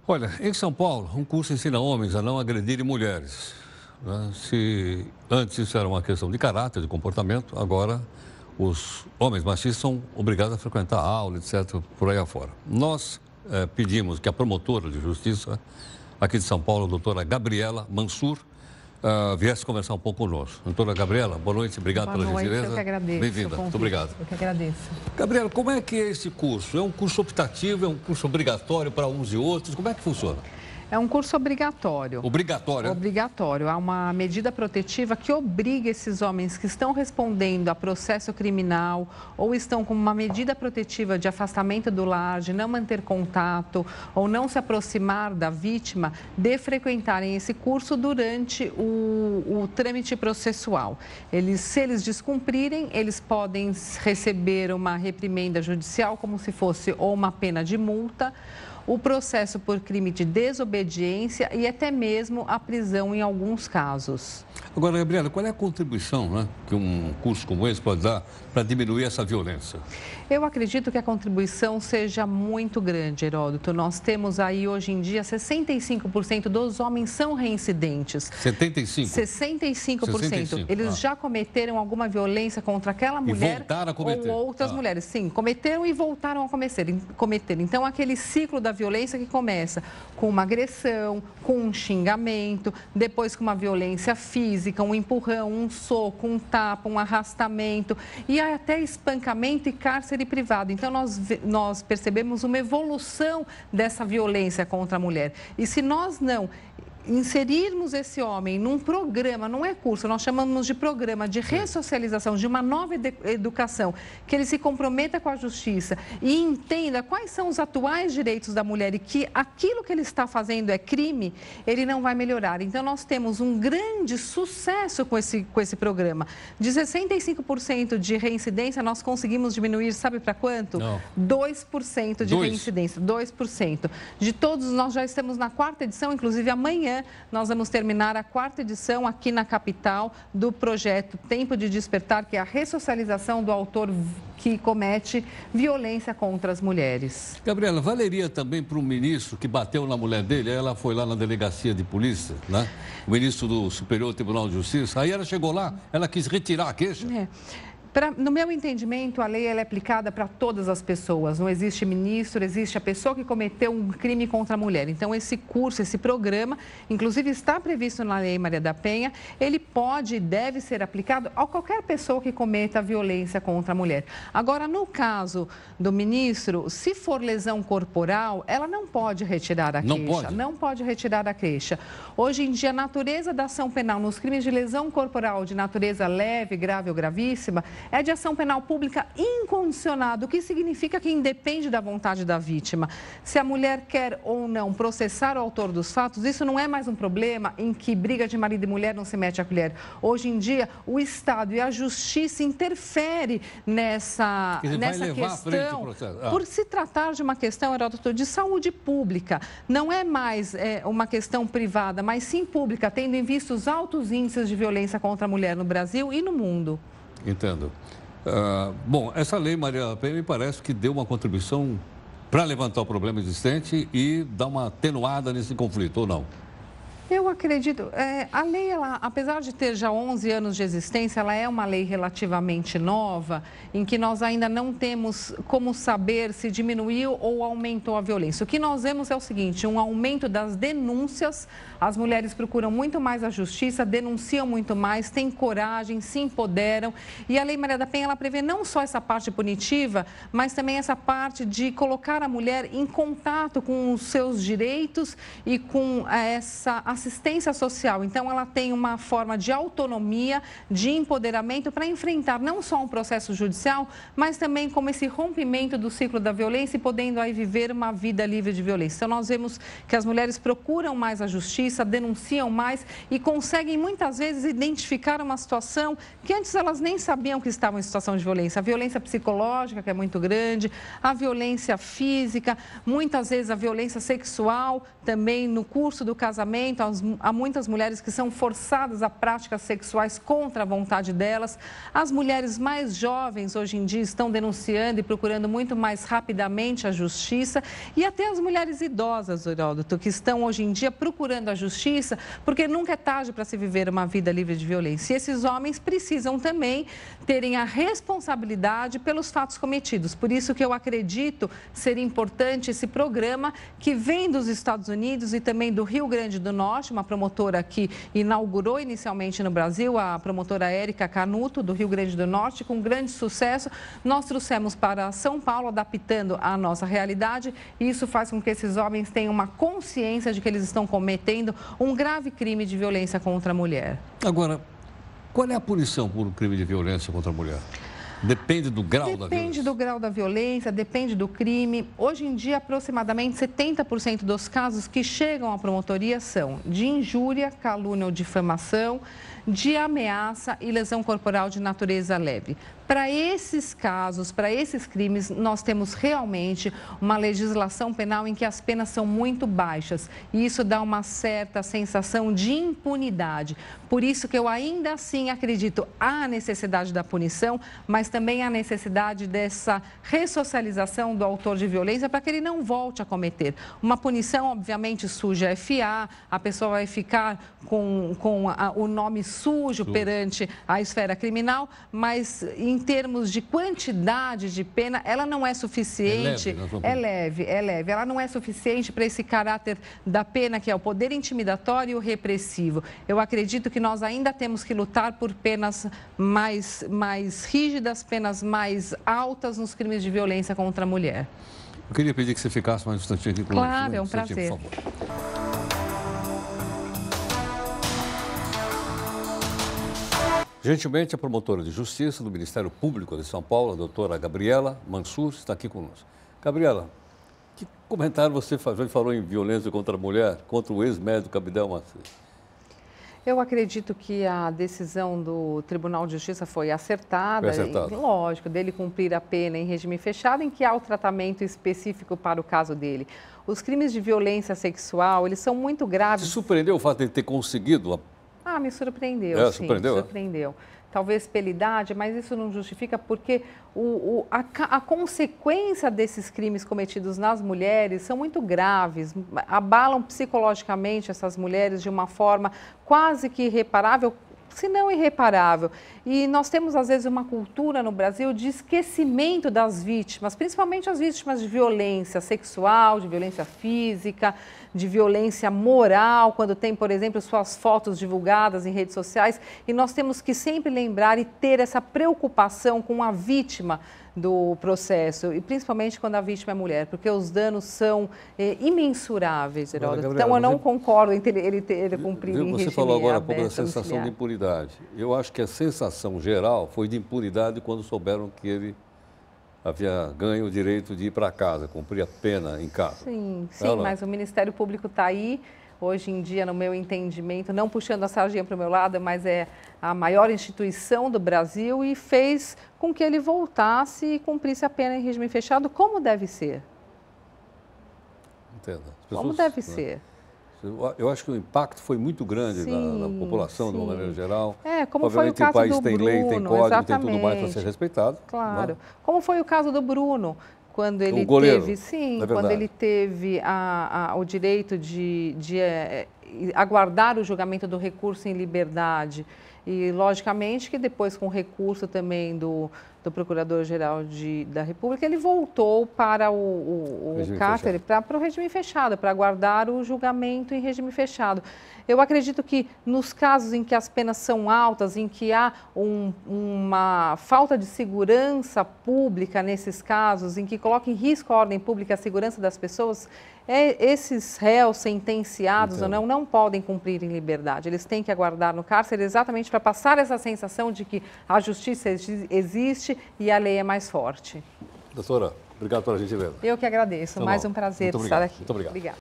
Olha, em São Paulo, um curso ensina homens a não agredirem mulheres, né? Se antes isso era uma questão de caráter, de comportamento, agora os homens machistas são obrigados a frequentar a aula, etc., por aí afora. Nós pedimos que a promotora de justiça aqui de São Paulo, a doutora Gabriela Mansur, viesse conversar um pouco conosco. Doutora Gabriela, boa noite, obrigado pela gentileza. Eu que agradeço. Bem-vinda, muito obrigado. Eu que agradeço. Gabriela, como é que é esse curso? É um curso optativo, é um curso obrigatório para uns e outros? Como é que funciona? É um curso obrigatório. Obrigatório? Obrigatório. Há uma medida protetiva que obriga esses homens que estão respondendo a processo criminal ou estão com uma medida protetiva de afastamento do lar, de não manter contato ou não se aproximar da vítima, de frequentarem esse curso durante o trâmite processual. Se eles descumprirem, eles podem receber uma reprimenda judicial como se fosse ou uma pena de multa, o processo por crime de desobediência e até mesmo a prisão em alguns casos. Agora, Gabriela, qual é a contribuição, né, que um curso como esse pode dar para diminuir essa violência? Eu acredito que a contribuição seja muito grande, Heródoto. Nós temos aí, hoje em dia, 65% dos homens são reincidentes. 75%? 65%. Eles já cometeram alguma violência contra aquela mulher e voltaram a cometer. Ou outras mulheres. Sim, cometeram e voltaram a cometer. Então, aquele ciclo da violência que começa com uma agressão, com um xingamento, depois com uma violência física, um empurrão, um soco, um tapa, um arrastamento e até espancamento e cárcere privado. Então, nós percebemos uma evolução dessa violência contra a mulher. E se nós não inserirmos esse homem num programa, não é curso, nós chamamos de programa de ressocialização, de uma nova educação, que ele se comprometa com a justiça e entenda quais são os atuais direitos da mulher e que aquilo que ele está fazendo é crime, ele não vai melhorar. Então, nós temos um grande sucesso com esse programa. De 65% de reincidência, nós conseguimos diminuir, sabe para quanto? Não. 2% de reincidência, 2%. De todos, nós já estamos na 4ª edição, inclusive amanhã nós vamos terminar a 4ª edição aqui na capital do projeto Tempo de Despertar, que é a ressocialização do autor que comete violência contra as mulheres. Gabriela, valeria também para o ministro que bateu na mulher dele, ela foi lá na delegacia de polícia, né? O ministro do Superior Tribunal de Justiça, aí ela chegou lá, ela quis retirar a queixa. No meu entendimento, a lei ela é aplicada para todas as pessoas. Não existe ministro, existe a pessoa que cometeu um crime contra a mulher. Então, esse curso, esse programa, inclusive está previsto na Lei Maria da Penha, ele pode e deve ser aplicado a qualquer pessoa que cometa violência contra a mulher. Agora, no caso do ministro, se for lesão corporal, ela não pode retirar a queixa. Não pode retirar a queixa. Hoje em dia, a natureza da ação penal nos crimes de lesão corporal de natureza leve, grave ou gravíssima é de ação penal pública incondicionada, o que significa que independe da vontade da vítima. Se a mulher quer ou não processar o autor dos fatos, isso não é mais um problema em que briga de marido e mulher não se mete a colher. Hoje em dia, o Estado e a Justiça interferem nessa questão, por se tratar de uma questão, Heródoto, de saúde pública. Não é mais uma questão privada, mas sim pública, tendo em vista os altos índices de violência contra a mulher no Brasil e no mundo. Entendo. Bom, essa lei, Maria da Penha, me parece que deu uma contribuição para levantar o problema existente e dar uma atenuada nesse conflito, ou não? Eu acredito, a lei, apesar de ter já 11 anos de existência, ela é uma lei relativamente nova, em que nós ainda não temos como saber se diminuiu ou aumentou a violência. O que nós vemos é o seguinte, um aumento das denúncias, as mulheres procuram muito mais a justiça, denunciam muito mais, têm coragem, se empoderam. E a Lei Maria da Penha, ela prevê não só essa parte punitiva, mas também essa parte de colocar a mulher em contato com os seus direitos e com essa assistência social. Então, ela tem uma forma de autonomia, de empoderamento para enfrentar não só um processo judicial, mas também como esse rompimento do ciclo da violência e podendo aí viver uma vida livre de violência. Então, nós vemos que as mulheres procuram mais a justiça, denunciam mais e conseguem muitas vezes identificar uma situação que antes elas nem sabiam que estavam em situação de violência. A violência psicológica, que é muito grande, a violência física, muitas vezes a violência sexual, também no curso do casamento, há muitas mulheres que são forçadas a práticas sexuais contra a vontade delas. As mulheres mais jovens hoje em dia estão denunciando e procurando muito mais rapidamente a justiça. E até as mulheres idosas, Heródoto, que estão hoje em dia procurando a justiça, porque nunca é tarde para se viver uma vida livre de violência. E esses homens precisam também terem a responsabilidade pelos fatos cometidos. Por isso que eu acredito ser importante esse programa que vem dos Estados Unidos e também do Rio Grande do Norte, uma promotora que inaugurou inicialmente no Brasil, a promotora Érica Canuto, do Rio Grande do Norte, com grande sucesso. Nós trouxemos para São Paulo, adaptando a nossa realidade, e isso faz com que esses homens tenham uma consciência de que eles estão cometendo um grave crime de violência contra a mulher. Agora, qual é a punição por um crime de violência contra a mulher? Depende do grau da violência? Depende do grau da violência, depende do crime. Hoje em dia, aproximadamente 70% dos casos que chegam à promotoria são de injúria, calúnia ou difamação, de ameaça e lesão corporal de natureza leve. Para esses casos, para esses crimes, nós temos realmente uma legislação penal em que as penas são muito baixas. E isso dá uma certa sensação de impunidade. Por isso que eu ainda assim acredito há necessidade da punição, mas também há necessidade dessa ressocialização do autor de violência para que ele não volte a cometer. Uma punição, obviamente, suja FA, a pessoa vai ficar com o nome sujo perante a esfera criminal, mas em termos de quantidade de pena, ela não é suficiente. É leve. Ela não é suficiente para esse caráter da pena, que é o poder intimidatório e o repressivo. Eu acredito que nós ainda temos que lutar por penas mais rígidas, penas mais altas nos crimes de violência contra a mulher. Eu queria pedir que você ficasse mais um instantinho aqui conosco. Claro, é um prazer. Por favor. Gentilmente, a promotora de Justiça do Ministério Público de São Paulo, a doutora Gabriela Mansur, está aqui conosco. Gabriela, que comentário você faz? Você falou em violência contra a mulher, contra o ex-médico Abdel Maci. Eu acredito que a decisão do Tribunal de Justiça foi acertada. Lógico, dele cumprir a pena em regime fechado, em que há o tratamento específico para o caso dele. Os crimes de violência sexual, eles são muito graves. Te surpreendeu o fato de ele ter conseguido me surpreendeu, sim. Surpreendeu? Talvez pela idade, mas isso não justifica porque a consequência desses crimes cometidos nas mulheres são muito graves, abalam psicologicamente essas mulheres de uma forma quase que irreparável, se não irreparável. E nós temos, às vezes, uma cultura no Brasil de esquecimento das vítimas, principalmente as vítimas de violência sexual, de violência física, de violência moral, quando tem, por exemplo, suas fotos divulgadas em redes sociais. E nós temos que sempre lembrar e ter essa preocupação com a vítima do processo, e principalmente quando a vítima é mulher, porque os danos são imensuráveis, Heródoto. Então, eu não concordo em ele cumprir em regime. Você falou agora há pouco da sensação de impunidade. Eu acho que a sensação geral foi de impunidade quando souberam que ele havia ganho o direito de ir para casa, cumprir a pena em casa. Sim, mas o Ministério Público está aí. Hoje em dia, no meu entendimento, não puxando a sardinha para o meu lado, mas é a maior instituição do Brasil e fez com que ele voltasse e cumprisse a pena em regime fechado, como deve ser. Entendo. Como deve ser. Eu acho que o impacto foi muito grande na população, de uma maneira geral. Como foi o caso do Bruno. O país tem lei, tem código, tem tudo mais para ser respeitado. Claro. Né? Como foi o caso do Bruno. Quando ele teve o direito de aguardar o julgamento do recurso em liberdade. E, logicamente, que depois, com o recurso também do Procurador-Geral da República, ele voltou para o cárcere, para o regime fechado, para aguardar o julgamento em regime fechado. Eu acredito que nos casos em que as penas são altas, em que há uma falta de segurança pública nesses casos, em que coloca em risco a ordem pública, a segurança das pessoas, esses réus sentenciados ou não podem cumprir em liberdade. Eles têm que aguardar no cárcere exatamente para passar essa sensação de que a justiça existe e a lei é mais forte. Doutora, obrigado pela gentileza. Eu que agradeço. Mais um prazer estar aqui. Muito obrigado. Obrigada.